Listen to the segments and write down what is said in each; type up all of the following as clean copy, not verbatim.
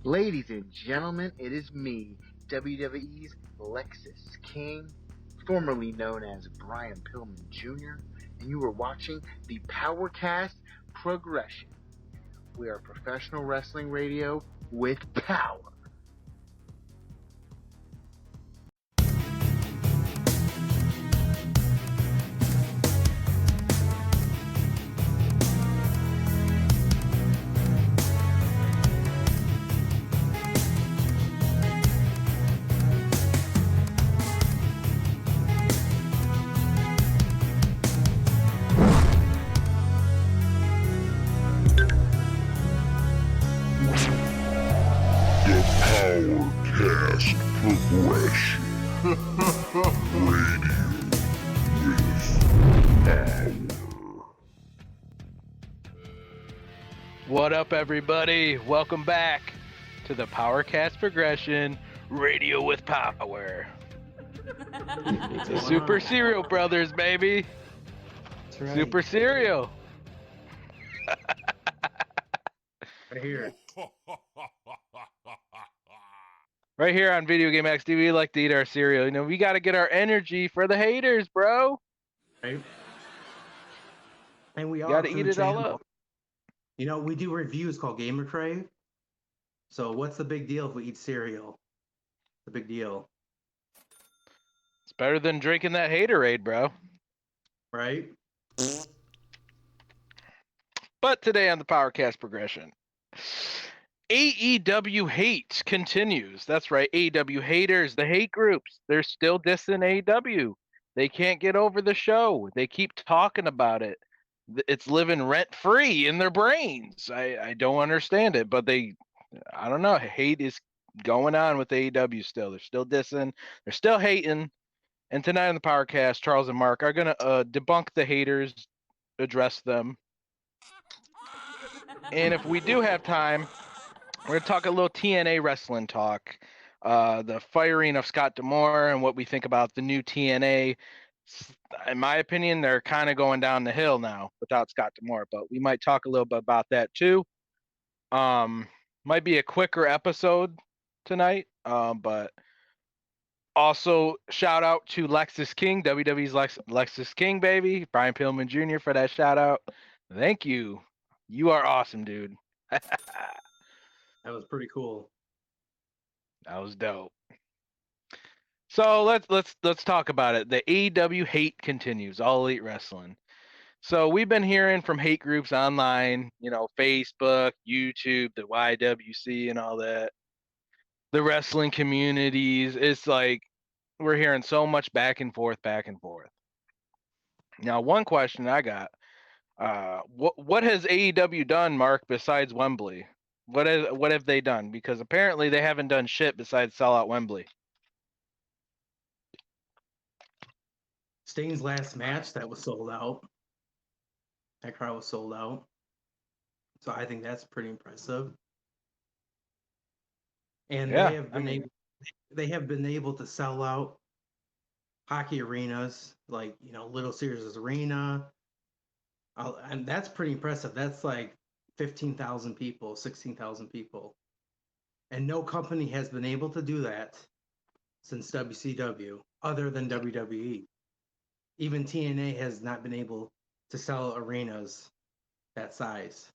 Ladies and gentlemen, it is me, WWE's Lexus King, formerly known as Brian Pillman Jr., and you are watching the PowerKast Progression. We are professional wrestling radio with power. PowerKast Progression Radio with Power. What up, everybody? Welcome back to the PowerKast Progression Radio with Power. It's the Super Serial Brothers, baby. That's right. Super Serial. Right here. Right here on Video Game XD, we like to eat our cereal. You know, we got to get our energy for the haters, bro. Right. And we Got to eat it all up. You know, we do reviews called Gamer Crave. So what's the big deal if we eat cereal? The big deal, It's better than drinking that haterade, bro. right? But today on the PowerKast Progression, AEW hate continues. That's right, AEW haters, the hate groups, they're still dissing AEW. They can't get over the show. They keep talking about it. It's living rent-free in their brains. I don't understand it, but I don't know, hate is going on with AEW still. They're still dissing. They're still hating. And tonight on the PowerKast, Charles and Mark are going to debunk the haters, address them. And if we do have time, we're going to talk a little TNA wrestling talk. The firing of Scott D'Amore and what we think about the new TNA. In my opinion, they're kind of going down the hill now without Scott D'Amore, but we might talk a little bit about that too. Might be a quicker episode tonight, but also shout out to Lexus King, WWE's Lexus King, baby, Brian Pillman Jr. for that shout out. Thank you. You are awesome, dude. That was pretty cool. That was dope. So let's talk about it. The AEW hate continues, All Elite Wrestling. So we've been hearing from hate groups online, you know, Facebook, YouTube, the YWC and all that. The wrestling communities. It's like we're hearing so much back and forth, back and forth. Now, one question I got, what has AEW done, Mark, besides Wembley? What have they done? Because apparently they haven't done shit besides sell out Wembley. Stain's last match that was sold out. That crowd was sold out. So I think that's pretty impressive. And Yeah, they have been able to sell out hockey arenas like, you know, Little Caesars Arena. And that's pretty impressive. That's like 15,000 people, 16,000 people. And no company has been able to do that since WCW other than WWE. Even TNA has not been able to sell arenas that size.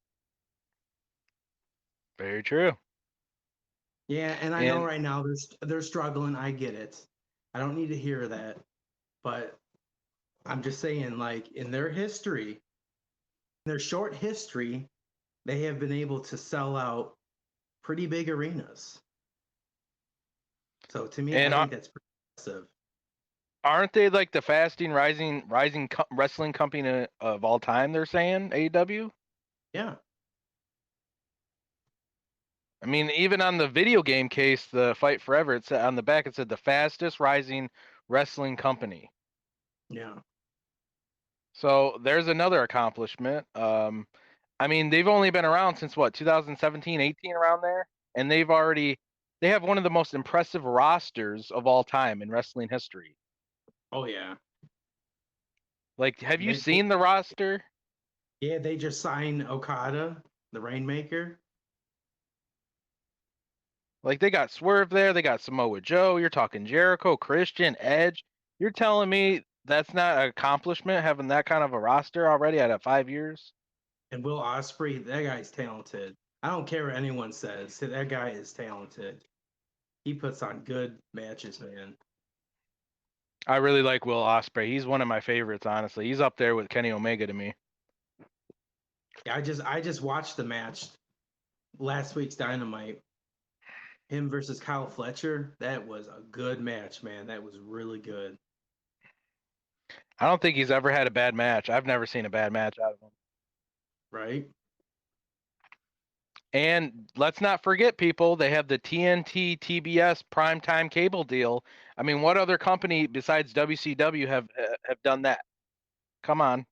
very true. Yeah, and I know right now they're struggling. I get it. I don't need to hear that. But I'm just saying, like, in their history, their short history, they have been able to sell out pretty big arenas. So to me, I think that's pretty impressive. Aren't they like the rising wrestling company of all time? They're saying AEW. Yeah. I mean, even on the video game case, the Fight Forever, it said on the back, it said the fastest rising wrestling company. Yeah. So there's another accomplishment. I mean, they've only been around since what, 2017, 18, around there, and they have one of the most impressive rosters of all time in wrestling history. Oh yeah. Like, have you seen the roster? Yeah, they just signed Okada, the Rainmaker. Like they got Swerve there, they got Samoa Joe. You're talking Jericho, Christian, Edge. You're telling me that's not an accomplishment having that kind of a roster already out of 5 years? And Will Ospreay, that guy's talented. I don't care what anyone says. That guy is talented. He puts on good matches, man. I really like Will Ospreay. He's one of my favorites, honestly. He's up there with Kenny Omega to me. Yeah, I just watched the match last week's Dynamite. Him versus Kyle Fletcher. That was a good match, man. That was really good. I don't think he's ever had a bad match. I've never seen a bad match out of him. Right? And let's not forget, people, they have the TNT TBS primetime cable deal. I mean, what other company besides WCW have done that? Come on.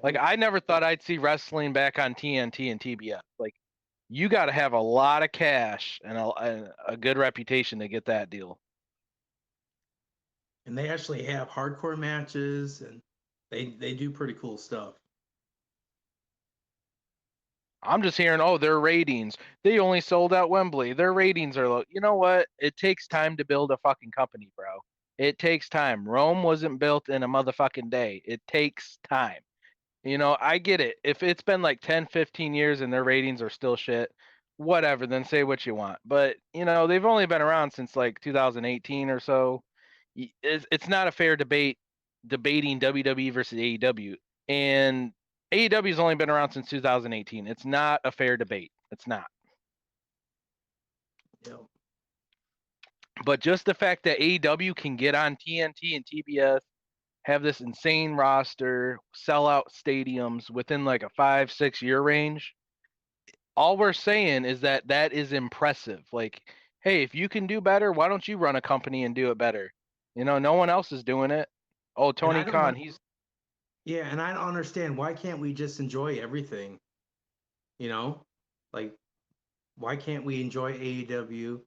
Like, I never thought I'd see wrestling back on TNT and TBS. Like, you got to have a lot of cash and a good reputation to get that deal. And they actually have hardcore matches, and they do pretty cool stuff. I'm just hearing, oh, their ratings. They only sold out Wembley. Their ratings are low. You know what? It takes time to build a fucking company, bro. It takes time. Rome wasn't built in a motherfucking day. It takes time. You know, I get it. If it's been like 10, 15 years and their ratings are still shit, whatever, then say what you want. But, you know, they've only been around since like 2018 or so. It's not a fair debate debating WWE versus AEW. And AEW has only been around since 2018. It's not a fair debate. It's not. Yeah. But just the fact that AEW can get on TNT and TBS, have this insane roster, sell out stadiums within like a 5-6 year range, all we're saying is that that is impressive. Like, hey, if you can do better, why don't you run a company and do it better? You know, no one else is doing it. Oh, Tony Khan, he's Yeah, and I don't understand, why can't we just enjoy everything? You know? Like, why can't we enjoy AEW,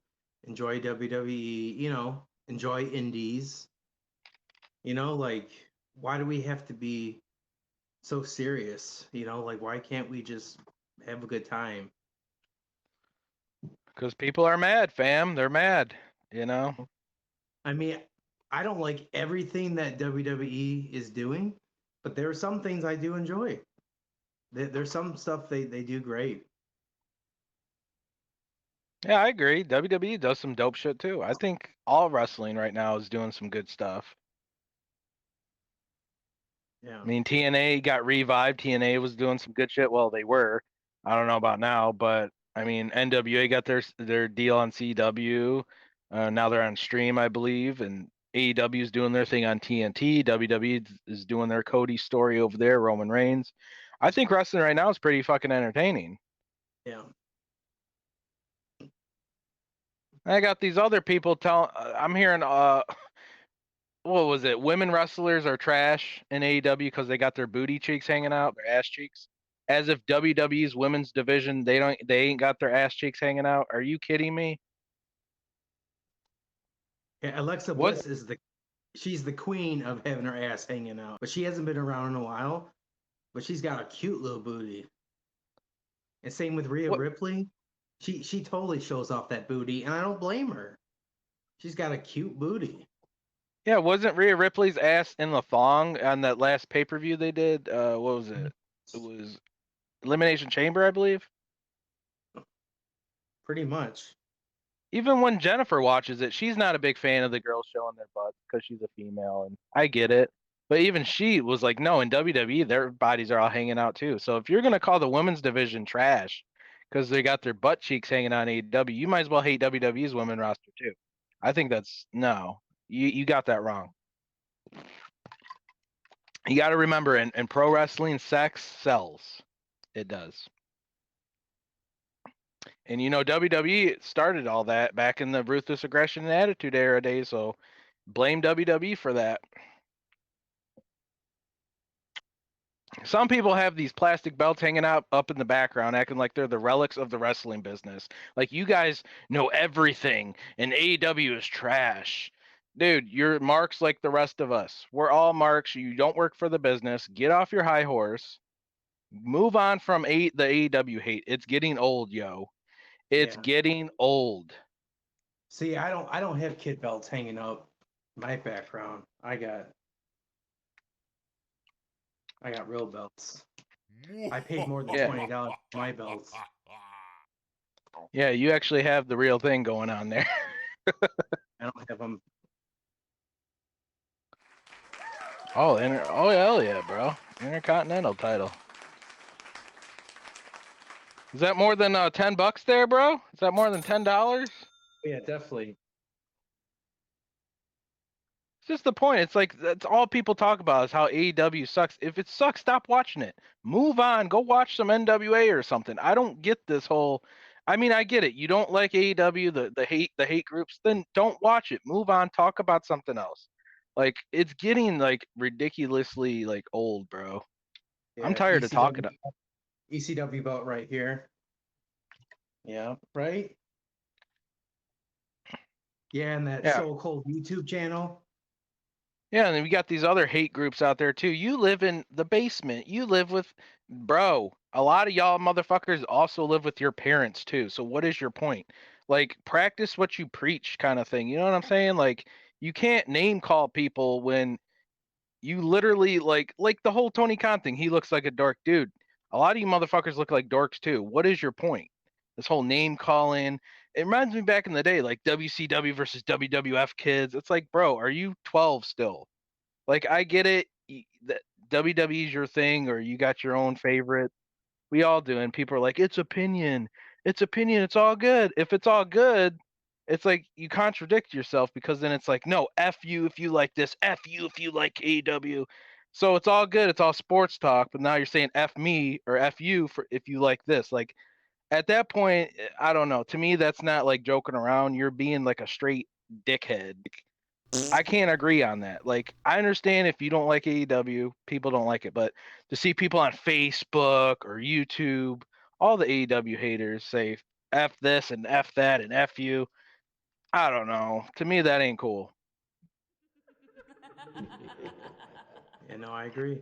enjoy WWE, enjoy indies? Like, why do we have to be so serious? Like, why can't we just have a good time? because people are mad, fam. They're mad, you know. I mean, I don't like everything that WWE is doing, but there are some things I do enjoy. There's some stuff they do great. Yeah, I agree. WWE does some dope shit too. I think all wrestling right now is doing some good stuff. Yeah. I mean, TNA got revived. TNA was doing some good shit. Well, they were. I don't know about now, but I mean, NWA got their deal on CW. Now they're on Stream, I believe, and AEW is doing their thing on TNT. WWE is doing their Cody story over there, Roman Reigns. I think wrestling right now is pretty fucking entertaining. Yeah. I got these other people telling. I'm hearing. What was it? Women wrestlers are trash in AEW because they got their booty cheeks hanging out, their ass cheeks. As if WWE's women's division, they ain't got their ass cheeks hanging out. Are you kidding me? Yeah, Alexa What? Bliss she's the queen of having her ass hanging out, but she hasn't been around in a while. But she's got a cute little booty. And same with Rhea What? Ripley. She totally shows off that booty, and I don't blame her. She's got a cute booty. Yeah, wasn't Rhea Ripley's ass in the thong on that last pay per view they did? What was it? It was Elimination Chamber, I believe. Pretty much. Even when Jennifer watches it, she's not a big fan of the girls showing their butts because she's a female, and I get it. But even she was like, no, in WWE, their bodies are all hanging out too. So if you're gonna call the women's division trash because they got their butt cheeks hanging on AEW, you might as well hate WWE's women roster too. I think that's no, you got that wrong. You got to remember, in pro wrestling, sex sells. It does. And you know, WWE started all that back in the Ruthless Aggression and Attitude Era days, so blame WWE for that. Some people have these plastic belts hanging out up in the background, acting like they're the relics of the wrestling business. Like you guys know everything, and AEW is trash. Dude, you're marks like the rest of us. We're all marks. You don't work for the business. Get off your high horse. Move on from the AEW hate. It's getting old, yo. It's Yeah. getting old. See, I don't have kid belts hanging up my background. I got real belts. I paid more than Yeah. $20 for my belts. Yeah, you actually have the real thing going on there. I don't have them. Oh, oh hell yeah, bro. Intercontinental title. Is that more than $10 there, bro? Is that more than $10? Yeah, definitely. It's just the point. It's like that's all people talk about is how AEW sucks. If it sucks, stop watching it. Move on. Go watch some NWA or something. I don't get this whole. I mean, I get it. You don't like AEW, the hate groups. Then don't watch it. Move on. Talk about something else. Like it's getting like ridiculously like old, bro. I'm Yeah, tired of talking. ECW belt right here. Yeah, right? Yeah, and that Yeah. So Cold YouTube channel. Yeah, and then we got these other hate groups out there too. You live in the basement. You live with, bro. A lot of y'all motherfuckers also live with your parents too. So what is your point? Like practice what you preach, kind of thing. You know what I'm saying? Like you can't name call people when you literally like the whole Tony Khan thing. He looks like a dork, dude. A lot of you motherfuckers look like dorks too. What is your point? This whole name calling. It reminds me back in the day, like WCW versus WWF kids. It's like, bro, are you 12 still? Like I get it. That WWE is your thing, or you got your own favorite. We all do, and people are like, "It's opinion. It's opinion. It's all good." If it's all good, it's like you contradict yourself because then it's like, "No, f you if you like this. F you if you like AEW." So it's all good. It's all sports talk, but now you're saying f me or f you for if you like this. Like at that point, I don't know. To me, that's not like joking around. You're being like a straight dickhead. I can't agree on that. Like, I understand if you don't like AEW, people don't like it, but to see people on Facebook or YouTube, all the AEW haters say F this and F that and F you, I don't know. To me, that ain't cool. Yeah, no, I agree.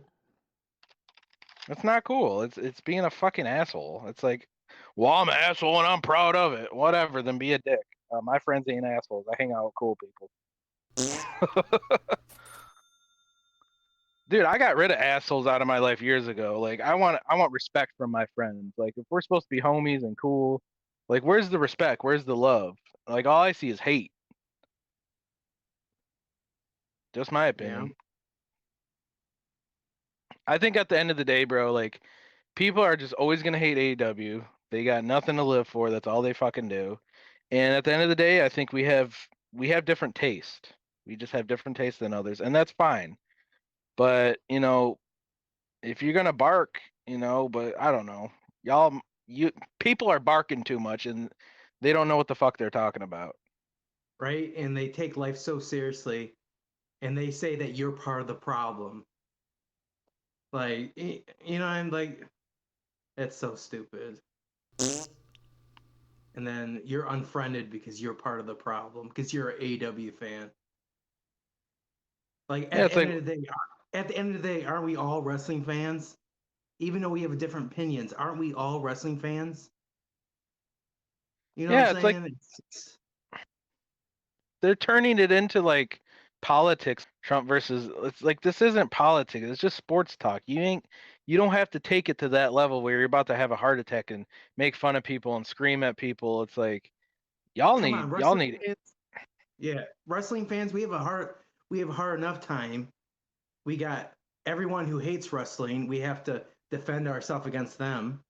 It's not cool. It's being a fucking asshole. It's like, well, I'm an asshole and I'm proud of it. Whatever, then be a dick. My friends ain't assholes. I hang out with cool people. Dude, I got rid of assholes out of my life years ago. Like I want respect from my friends. Like if we're supposed to be homies and cool, like where's the respect? Where's the love? Like all I see is hate. Just my Yeah. opinion. I think at the end of the day, bro, like people are just always gonna hate AEW. They got nothing to live for. That's all they fucking do. And at the end of the day, I think we have different taste. We just have different taste than others, and that's fine. But if you're gonna bark, but I don't know, y'all, you people are barking too much, and they don't know what the fuck they're talking about. Right? And they take life so seriously and they say that you're part of the problem. Like, I'm like, that's so stupid. And then you're unfriended because you're part of the problem because you're an AEW fan. Like Yeah, at the it's like, end of the day, aren't we all wrestling fans? Even though we have different opinions, aren't we all wrestling fans? You know what I'm yeah, it's like saying? they're turning it into like politics. Trump versus, it's like this isn't politics. It's just sports talk. You don't have to take it to that level where you're about to have a heart attack and make fun of people and scream at people. It's like y'all Come need on, y'all wrestling need fans. Yeah, wrestling fans. We have a hard enough time. We got everyone who hates wrestling. We have to defend ourselves against them,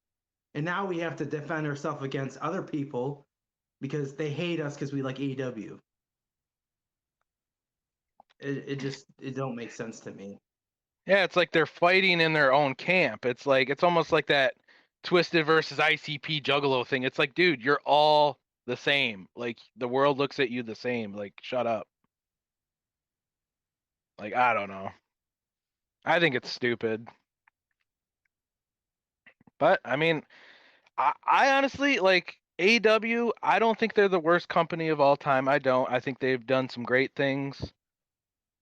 and now we have to defend ourselves against other people because they hate us because we like AEW. It don't make sense to me. Yeah, it's like they're fighting in their own camp. It's like it's almost like that Twisted versus ICP Juggalo thing. It's like, dude, you're all the same. Like the world looks at you the same. Like, shut up. Like, I don't know. I think it's stupid. But I mean, I honestly like AEW. I don't think they're the worst company of all time. I don't. I think they've done some great things,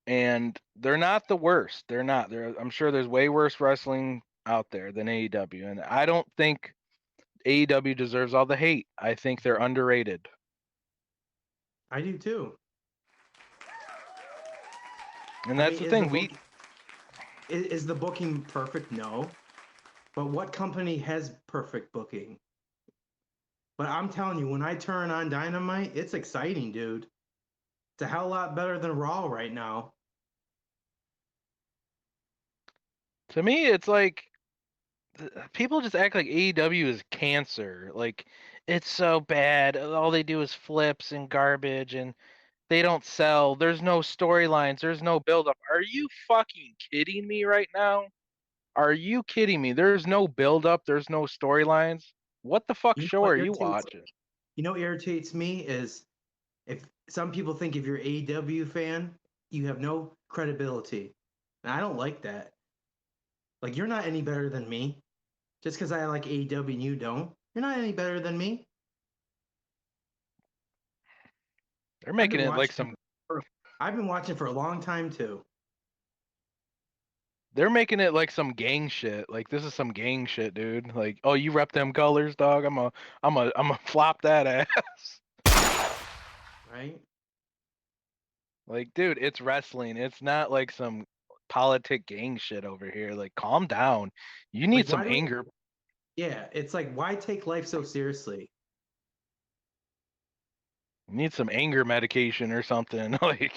and they're not the worst. They're not. I'm sure there's way worse wrestling out there than AEW, and I don't think AEW deserves all the hate. I think they're underrated. I do too. And that's the thing. Is the booking perfect? No. But what company has perfect booking? But I'm telling you, when I turn on Dynamite, it's exciting, dude. It's a hell of a lot better than Raw right now. To me, it's like people just act like AEW is cancer. Like it's so bad. All they do is flips and garbage, and they don't sell. There's no storylines. There's no build up. Are you fucking kidding me right now? Are you kidding me? There's no build up. There's no storylines. What the fuck You know show what are you irritates watching? irritates me is if some people think if you're an AEW fan, you have no credibility. And I don't like that. Like you're not any better than me. Just because I like AEW and you don't, you're not any better than me. They're I've making been it like watching. some. I've been watching for a long time too. They're making it like some gang shit. Like this is some gang shit, dude. Like, oh, you rep them colors, dog. I'm a flop that ass. Right? Like, dude, it's wrestling. It's not like some politic gang shit over here. Like, calm down. You need Like some why do? anger. Yeah, it's like why take life so seriously? You need some anger medication or something. Like,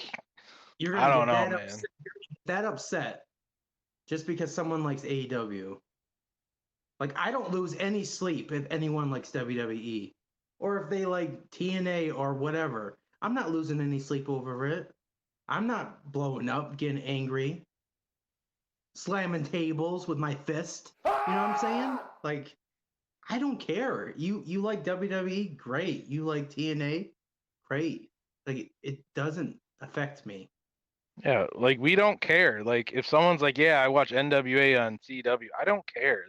You're I gonna don't get know, that man. upset, that upset just because someone likes AEW. Like I don't lose any sleep if anyone likes WWE or if they like TNA or whatever. I'm not losing any sleep over it. I'm not blowing up, getting angry, slamming tables with my fist. You know what I'm saying? Like I don't care. You like WWE? Great. You like TNA? Great. Like it doesn't affect me. Yeah, like we don't care. Like if someone's like, "Yeah, I watch NWA on CW," I don't care.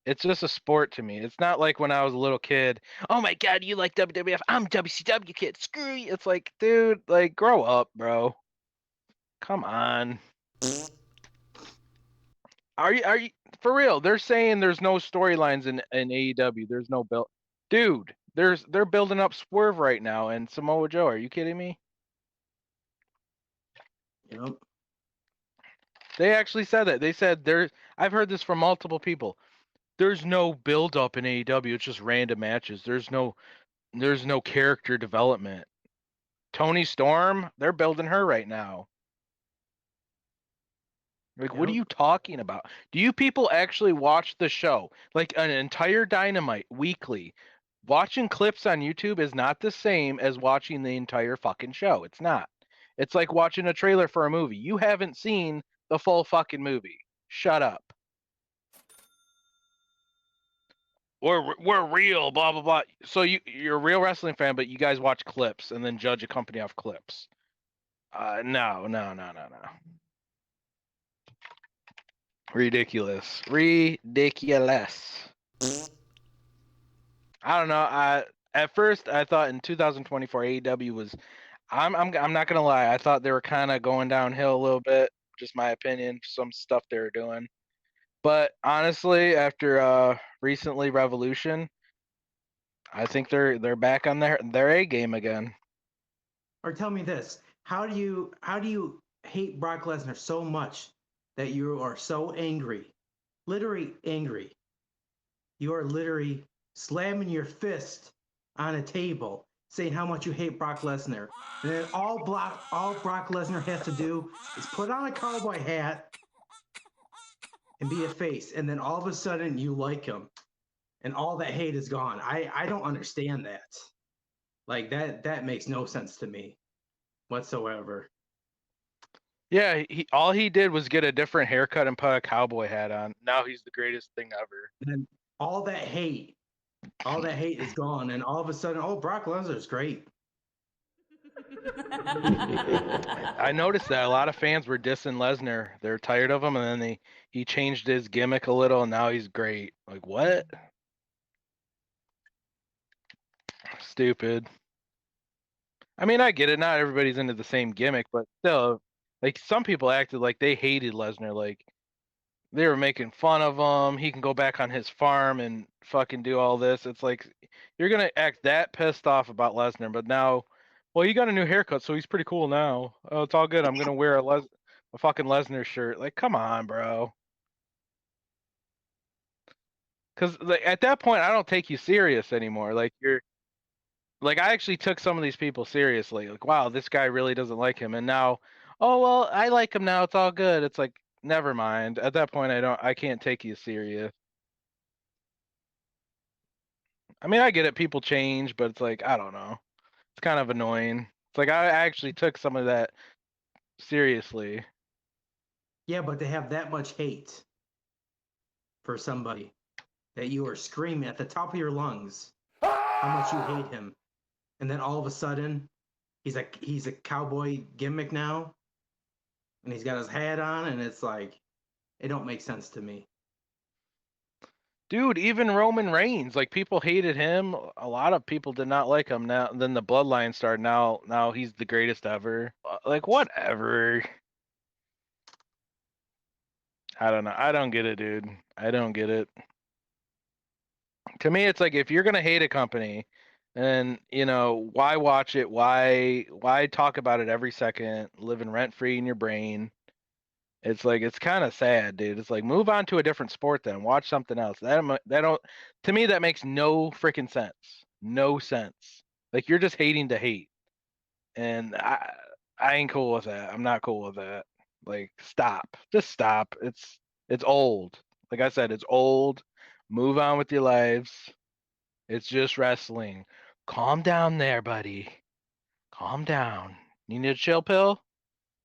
It's just a sport to me. It's not like when I was a little kid. Oh my god, you like WWF? I'm WCW kid. Screw you. It's like, dude, like grow up, bro. Come on. Are you for real? They're saying there's no storylines in AEW. There's no build. Dude, they're building up Swerve right now and Samoa Joe. Are you kidding me? Yep. They actually said that. They said there's I've heard this from multiple people. There's no build up in AEW. It's just random matches. There's no character development. Tony Storm, they're building her right now. Like, what are Yep. you talking about? Do you people actually watch the show? Like an entire Dynamite weekly. Watching clips on YouTube is not the same as watching the entire fucking show. It's not. It's like watching a trailer for a movie. You haven't seen the full fucking movie. Shut up. We're real, blah blah blah. So you're a real wrestling fan, but you guys watch clips and then judge a company off clips. No, no, no, no, no. Ridiculous. Ridiculous. I don't know. At first I thought in 2024 AEW was I'm not gonna lie, I thought they were kinda going downhill a little bit. Just my opinion, some stuff they were doing. But honestly, after recently Revolution, I think they're back on their A game again. Or tell me this: how do you hate Brock Lesnar so much that you are so angry, literally angry? You are literally slamming your fist on a table, saying how much you hate Brock Lesnar, and then all Brock Lesnar has to do is put on a cowboy hat and be a face, and then all of a sudden you like him, and all that hate is gone. I don't understand that. Like that makes no sense to me whatsoever. Yeah, he all he did was get a different haircut and put a cowboy hat on. Now he's the greatest thing ever. And then all that hate, all that hate is gone, and all of a sudden, oh, Brock Lesnar's great. I noticed that a lot of fans were dissing Lesnar. They're tired of him, and then he changed his gimmick a little, and now he's great. Like what? Stupid. I mean, I get it. Not everybody's into the same gimmick, but still, like some people acted like they hated Lesnar. Like they were making fun of him. He can go back on his farm and fucking do all this. It's like you're gonna act that pissed off about Lesnar, but now, well, he got a new haircut, so he's pretty cool now. Oh, it's all good. I'm gonna wear a fucking Lesnar shirt. Like, come on, bro. Because like, at that point, I don't take you serious anymore. Like you're like I actually took some of these people seriously. Like, wow, this guy really doesn't like him, and now, oh well, I like him now. It's all good. It's like, never mind. At that point, I can't take you serious. I mean, I get it. People change, but it's like I don't know. It's kind of annoying. It's like I actually took some of that seriously. Yeah, but to have that much hate for somebody that you are screaming at the top of your lungs how much you hate him, and then all of a sudden he's a cowboy gimmick now, and he's got his hat on, and it's like it don't make sense to me. Dude, even Roman Reigns, like people hated him. A lot of people did not like him. Now, then the bloodline started. Now he's the greatest ever. Like whatever. I don't know. I don't get it, dude. I don't get it. To me, it's like if you're gonna hate a company, then why watch it? Why talk about it every second, living rent free in your brain? It's like it's kind of sad, dude. It's like move on to a different sport then. Watch something else. That don't to me that makes no freaking sense. No sense. Like you're just hating to hate. And I ain't cool with that. I'm not cool with that. Like stop. Just stop. It's old. Like I said, it's old. Move on with your lives. It's just wrestling. Calm down there, buddy. Calm down. You need a chill pill?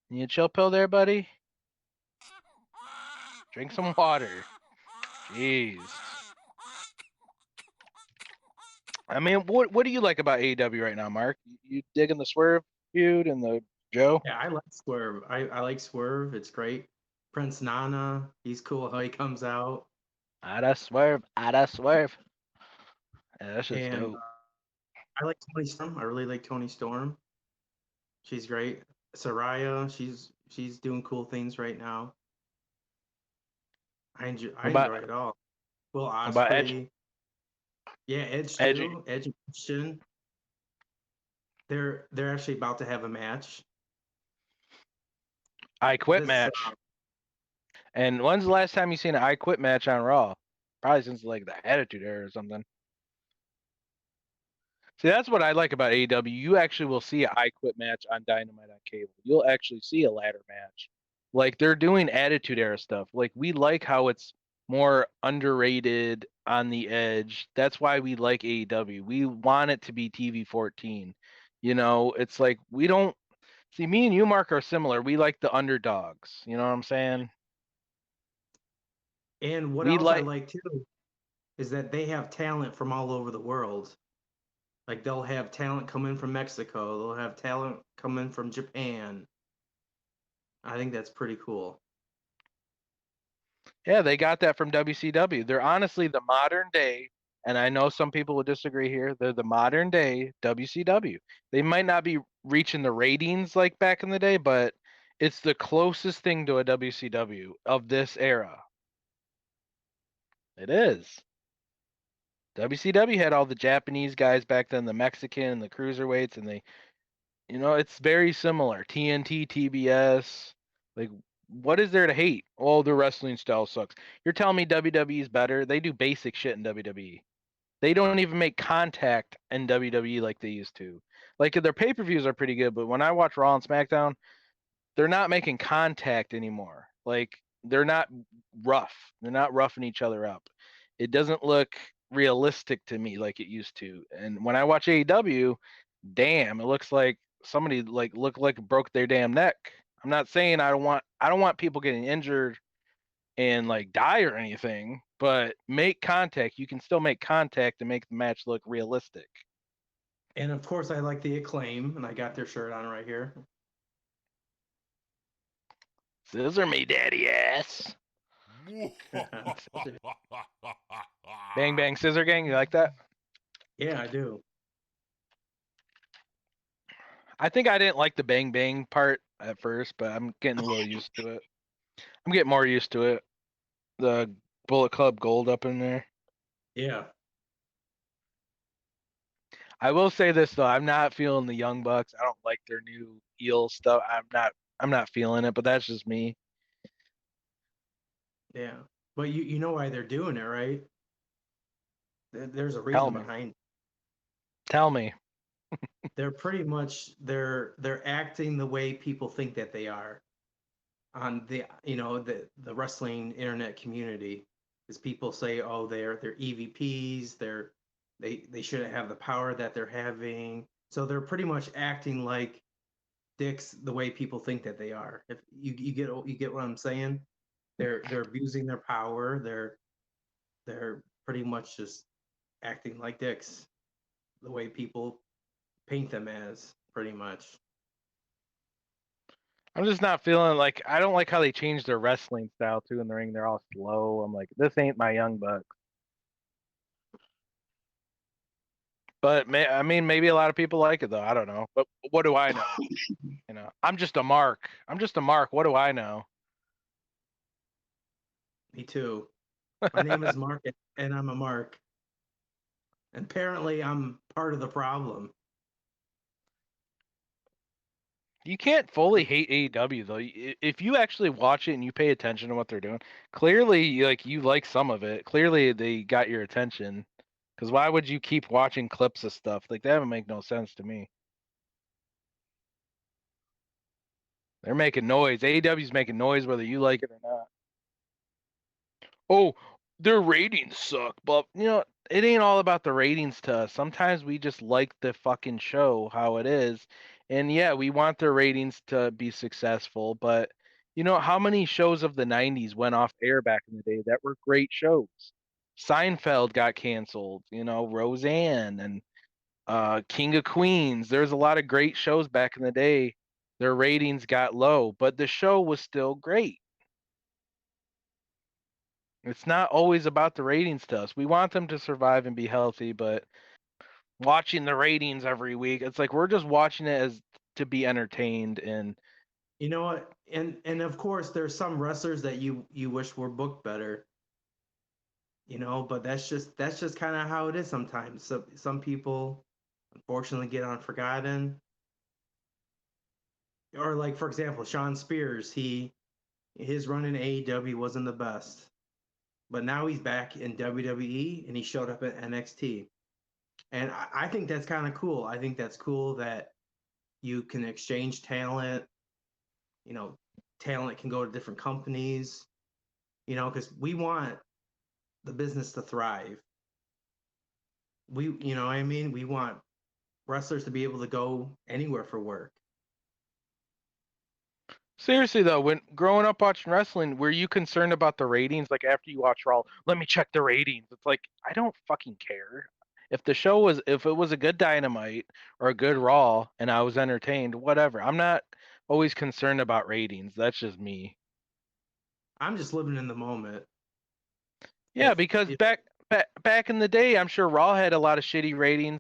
You need a chill pill there, buddy? Drink some water. Jeez. I mean, what do you like about AEW right now, Mark? You digging the Swerve feud and the Joe? Yeah, I like Swerve. I like Swerve. It's great. Prince Nana, he's cool how he comes out. Ada Swerve. Ada Swerve. Yeah, that's just And dope. I like Tony Storm. I really like Tony Storm. She's great. Saraya, she's doing cool things right now. I What about enjoy it all. Will what about Edge? Osprey, yeah, Edge Edge. too. Edge and Christian. They're actually about to have a match. I Quit This match. And when's the last time you seen an I Quit match on Raw? Probably since like the Attitude Era or something. See, that's what I like about AEW. You actually will see an I Quit match on Dynamite on cable. You'll actually see a ladder match. Like they're doing Attitude Era stuff. Like we like how it's more underrated on the edge. That's why we like AEW. We want it to be TV 14. It's like we don't see me and you, Mark, are similar. We like the underdogs. You know what I'm saying? and what We else I like like too is that they have talent from all over the world. Like they'll have talent come in from Mexico. They'll have talent come in from Japan. I think that's pretty cool. Yeah, they got that from WCW. They're honestly the modern day, and I know some people would disagree here. They're the modern day WCW. They might not be reaching the ratings like back in the day, but it's the closest thing to a WCW of this era. It is. WCW had all the Japanese guys back then, the Mexican and the cruiserweights, and it's very similar. TNT, TBS, like what is there to hate? Oh, the wrestling style sucks. You're telling me WWE is better? They do basic shit in WWE. They don't even make contact in WWE like they used to. Like their pay-per-views are pretty good, but when I watch Raw and SmackDown, they're not making contact anymore. Like they're not rough. They're not roughing each other up. It doesn't look realistic to me like it used to. And when I watch AEW, damn, it looks like somebody like looked like broke their damn neck. I'm not saying I don't want people getting injured and like die or anything, but make contact. You can still make contact and make the match look realistic. And of course, I like the Acclaim, and I got their shirt on right here. Scissor me, daddy ass. Bang bang scissor gang. You like that? Yeah, I do. I think I didn't like the bang bang part at first, but I'm getting a little used to it. I'm getting more used to it. the Bullet Club Gold up in there. Yeah. I will say this though, I'm not feeling the Young Bucks. I don't like their new heel stuff. I'm not feeling it, but that's just me. Yeah. But you know why they're doing it, right? There's a Tell reason me. behind it. Tell me. They're pretty much they're acting the way people think that they are on the the wrestling internet community. Because people say, oh, they're EVPs, they shouldn't have the power that they're having. So they're pretty much acting like dicks the way people think that they are. If you get what I'm saying? They're abusing their power. They're pretty much just acting like dicks the way people paint them as, pretty much. I'm just not feeling like I don't like how they changed their wrestling style too in the ring. They're all slow. I'm like, this ain't my Young Bucks. But I mean, maybe a lot of people like it though. I don't know. But what do I know? I'm just a mark. I'm just a mark. What do I know? Me too. My name is Mark, and I'm a Mark. And apparently, I'm part of the problem. You can't fully hate AEW though. If you actually watch it and you pay attention to what they're doing, clearly, like you like some of it. Clearly, they got your attention. Because why would you keep watching clips of stuff like that? Would make no sense to me. They're making noise. AEW's making noise whether you like it or not. Oh, their ratings suck, but it ain't all about the ratings to us. Sometimes we just like the fucking show how it is. And yeah, we want their ratings to be successful, but how many shows of the 90s went off air back in the day that were great shows? Seinfeld got canceled, Roseanne and King of Queens. There's a lot of great shows back in the day. Their ratings got low, but the show was still great. It's not always about the ratings to us. We want them to survive and be healthy, but watching the ratings every week, it's like we're just watching it as to be entertained. And You know what? And of course, there's some wrestlers that you wish were booked better. But that's just kind of how it is sometimes. Some people unfortunately get on forgotten. Or like for example, Sean Spears, his run in AEW wasn't the best. But now he's back in WWE and he showed up at NXT. And I think that's kind of cool. I think that's cool that you can exchange talent. Talent can go to different companies, because we want the business to thrive. I mean, we want wrestlers to be able to go anywhere for work. seriously though, when growing up watching wrestling, were you concerned about the ratings? Like after you watch Raw, let me check the ratings. It's like I don't fucking care. If it was a good Dynamite or a good Raw and I was entertained, whatever. I'm not always concerned about ratings. That's just me. I'm just living in the moment. Yeah, because If back in the day, I'm sure Raw had a lot of shitty ratings.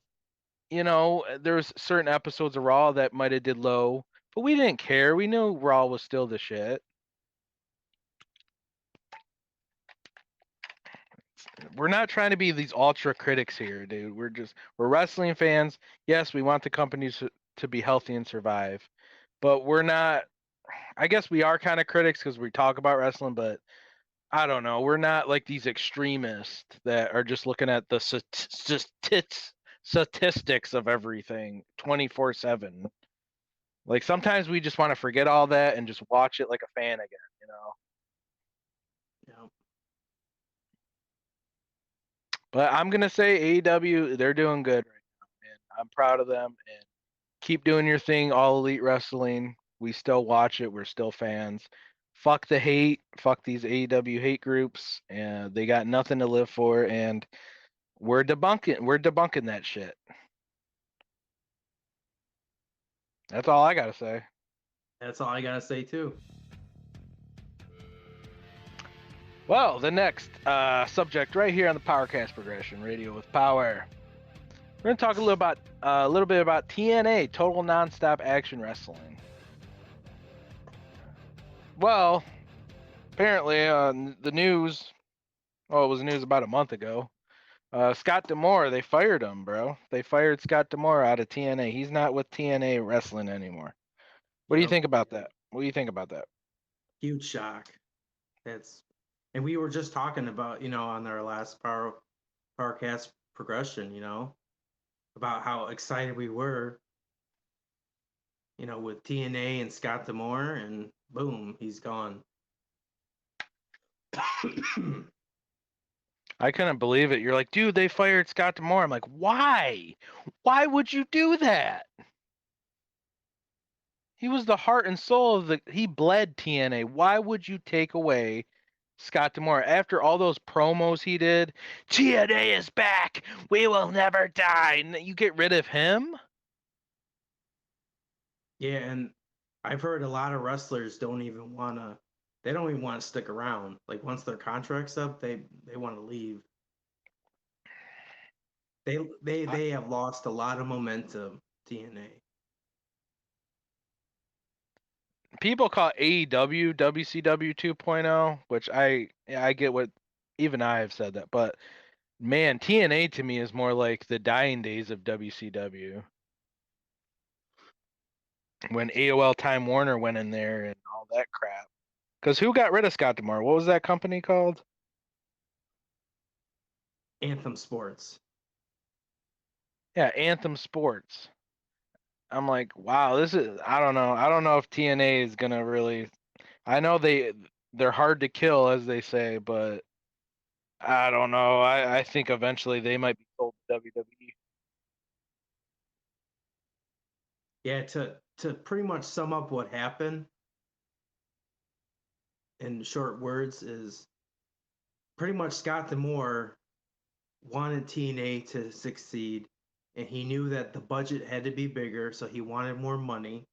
There's certain episodes of Raw that might have did low, but we didn't care. We knew Raw was still the shit. We're not trying to be these ultra critics here, dude. We're wrestling fans. Yes, we want the companies to be healthy and survive, but we're not. I guess we are kind of critics because we talk about wrestling, but I don't know. We're not like these extremists that are just looking at the statistics of everything 24/7. Like sometimes we just want to forget all that and just watch it like a fan again. you But I'm gonna say AEW, they're doing good right now, and I'm proud of them. And keep doing your thing, All Elite Wrestling. We still watch it. We're still fans. Fuck the hate. Fuck these AEW hate groups, and they got nothing to live for. And we're debunking that shit. That's all I gotta say. that's all I gotta say too. Well, the next subject right here on the PowerKast Progression Radio with Power. We're gonna talk a little bit about TNA, Total Nonstop Action Wrestling. Well, apparently on the news, it was news about a month ago. Scott D'Amore, they fired him, bro. They fired Scott D'Amore out of TNA. He's not with TNA Wrestling anymore. What do you Yep. think about that? What do you think about that? Huge shock. And we were just talking about, on our last PowerKast progression, about how excited we were, with TNA and Scott D'Amore, and boom, he's gone. I couldn't believe it. You're like, dude, they fired Scott D'Amore. I'm like, why? Why would you do that? He was the heart and soul of he bled TNA. Why would you take away Scott D'Amore after all those promos he did? TNA is back. We will never die. And you get rid of him? Yeah, and I've heard a lot of wrestlers don't even want to stick around. Like once their contract's up, they want to leave. They have lost a lot of momentum, TNA. People call AEW WCW 2.0, which I get what even I have said that, but man, TNA to me is more like the dying days of WCW. When AOL Time Warner went in there and all that crap. Because who got rid of Scott D'Amore? What was that company called? Anthem Sports. Yeah, Anthem Sports. I'm like, wow, this is I don't know. I don't know if TNA is gonna really I know they're hard to kill as they say, but I don't know. I think eventually they might be sold to WWE. Yeah, to pretty much sum up what happened in short words is pretty much Scott D'Amore wanted TNA to succeed, and he knew that the budget had to be bigger, so he wanted more money.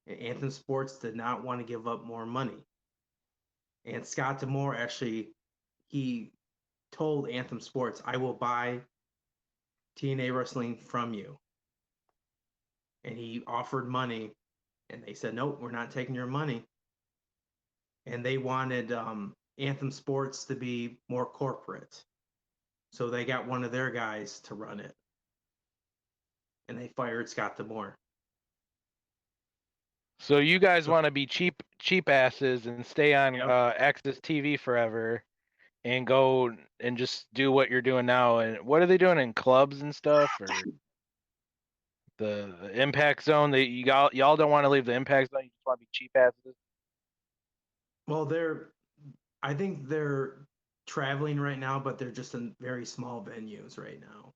And Anthem Sports did not want to give up more money. And Scott D'Amore he told Anthem Sports, "I will buy TNA Wrestling from you." And he offered money, and they said, "Nope, we're not taking your money." And they wanted Anthem Sports to be more corporate, so they got one of their guys to run it, and they fired Scott D'Amore. So you guys So, want to be cheap asses and stay on yep. Access TV forever and go and just do what you're doing now. And what are they doing in clubs and stuff or the Impact Zone? That y'all don't want to leave the Impact Zone. You just want to be cheap asses. Well, I think they're traveling right now, but they're just in very small venues right now.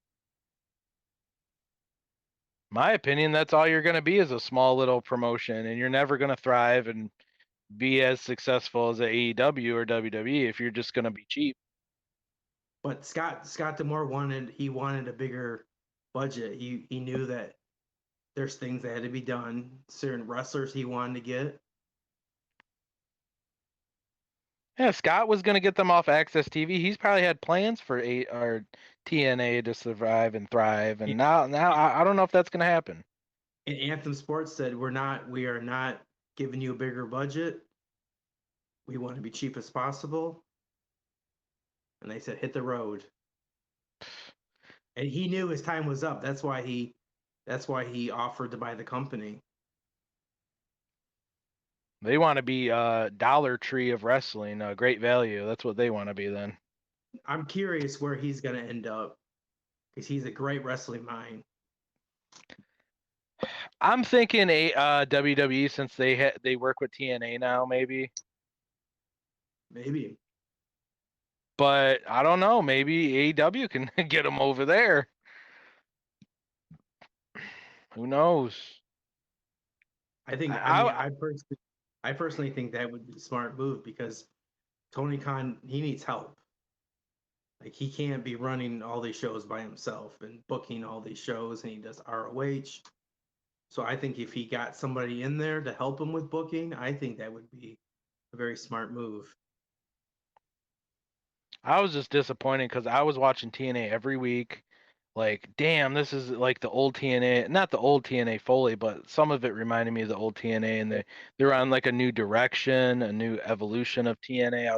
My opinion, that's all you're going to be is a small little promotion, and you're never going to thrive and be as successful as AEW or WWE if you're just going to be cheap. But Scott D'Amore wanted a bigger budget. He knew that there's things that had to be done, certain wrestlers he wanted to get. Yeah, Scott was going to get them off Access TV. He's probably had plans for or TNA to survive and thrive, and now I don't know if that's going to happen. And Anthem Sports said, we are not giving you a bigger budget. We want to be cheap as possible. And they said, hit the road. And he knew his time was up. That's why he offered to buy the company. They want to be Dollar Tree of wrestling, great value. That's what they want to be then. I'm curious where he's going to end up because he's a great wrestling mind. I'm thinking WWE since they work with TNA now, maybe. Maybe. But I don't know. Maybe AEW can get them over there. Who knows? I personally think that would be a smart move because Tony Khan, he needs help. Like he can't be running all these shows by himself and booking all these shows, and he does ROH. So I think if he got somebody in there to help him with booking, I think that would be a very smart move. I was just disappointed because I was watching TNA every week. like, damn, this is like the old TNA, not the old TNA Foley, but some of it reminded me of the old TNA, and they're on like a new direction, a new evolution of TNA.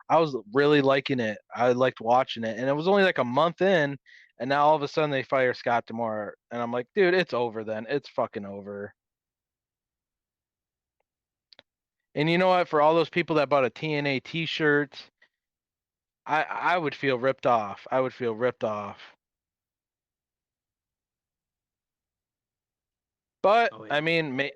I was really liking it. I liked watching it, and it was only like a month in, and now all of a sudden they fire Scott D'Amore, and I'm like, dude, it's over then. It's fucking over. And you know what? For all those people that bought a TNA T-shirt, I would feel ripped off. I would feel ripped off. But Oh, yeah. I mean,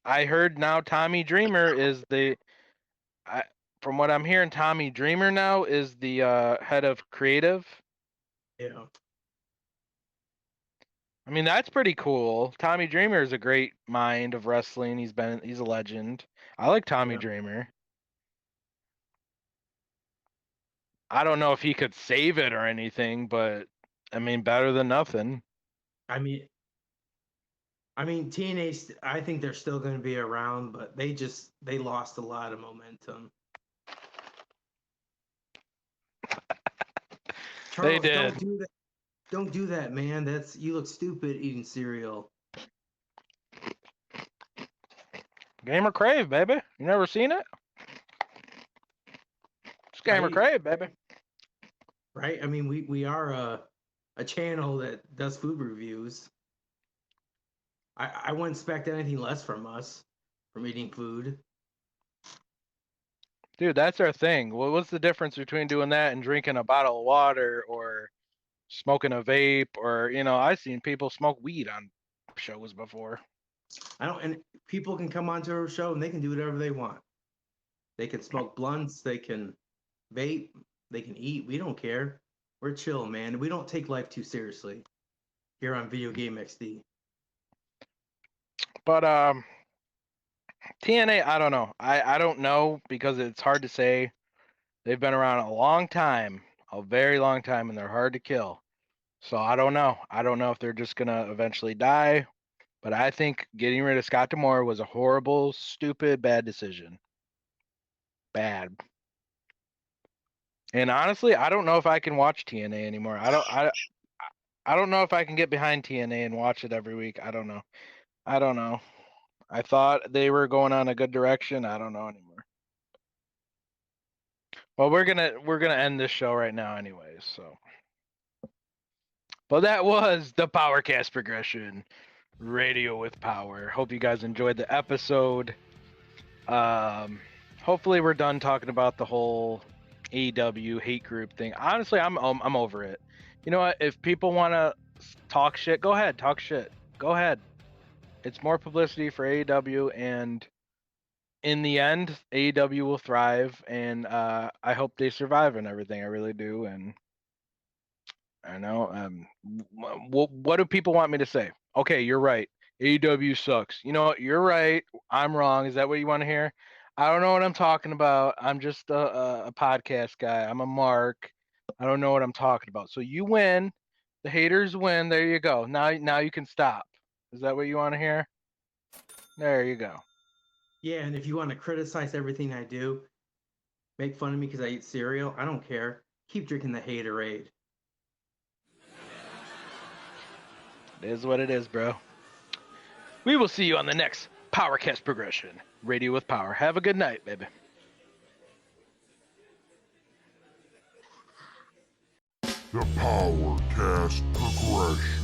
I heard now Tommy Dreamer is I, from what I'm hearing, Tommy Dreamer now is the head of creative. Yeah. I mean, that's pretty cool. Tommy Dreamer is a great mind of wrestling. He's a legend. I like Tommy Yeah. Dreamer. I don't know if he could save it or anything, but I mean, better than nothing. I mean, TNA. I think they're still going to be around, but they lost a lot of momentum. They Charles, did. don't do that. Don't do that, man. You look stupid eating cereal. Gamer Crave, baby. You never seen it? It's Gamer Right? Crave, baby. Right? I mean, we are a channel that does food reviews. I wouldn't expect anything less from us from eating food. Dude, that's our thing. Well, what's the difference between doing that and drinking a bottle of water or smoking a vape or, I've seen people smoke weed on shows before. And people can come onto our show and they can do whatever they want. They can smoke blunts, they can vape, they can eat. We don't care. We're chill, man. We don't take life too seriously here on Video Game XD. But TNA, I don't know. I don't know because it's hard to say. They've been around a long time, a very long time, and they're hard to kill. So I don't know. I don't know if they're just gonna eventually die. But I think getting rid of Scott D'Amore was a horrible, stupid, bad decision. Bad. And honestly, I don't know if I can watch TNA anymore. I don't know if I can get behind TNA and watch it every week. I don't know. I don't know. I thought they were going on a good direction. I don't know anymore. Well, we're gonna end this show right now anyways, so. But that was the PowerKast progression. Radio with Power. Hope you guys enjoyed the episode. Hopefully we're done talking about the whole AEW hate group thing. Honestly, I'm over it. You know what? If people want to talk shit, go ahead, talk shit. Go ahead. It's more publicity for AEW, and in the end, AEW will thrive, and I hope they survive and everything. I really do, and I know. What do people want me to say? Okay, you're right. AEW sucks. You know what? You're right. I'm wrong. Is that what you want to hear? I don't know what I'm talking about. I'm just a podcast guy. I'm a mark. I don't know what I'm talking about. So you win. The haters win. There you go. Now you can stop. Is that what you want to hear? There you go. Yeah, and if you want to criticize everything I do, make fun of me because I eat cereal, I don't care. Keep drinking the haterade. It is what it is, bro. We will see you on the next PowerKast progression. Radio with Power. Have a good night, baby. The PowerKast progression.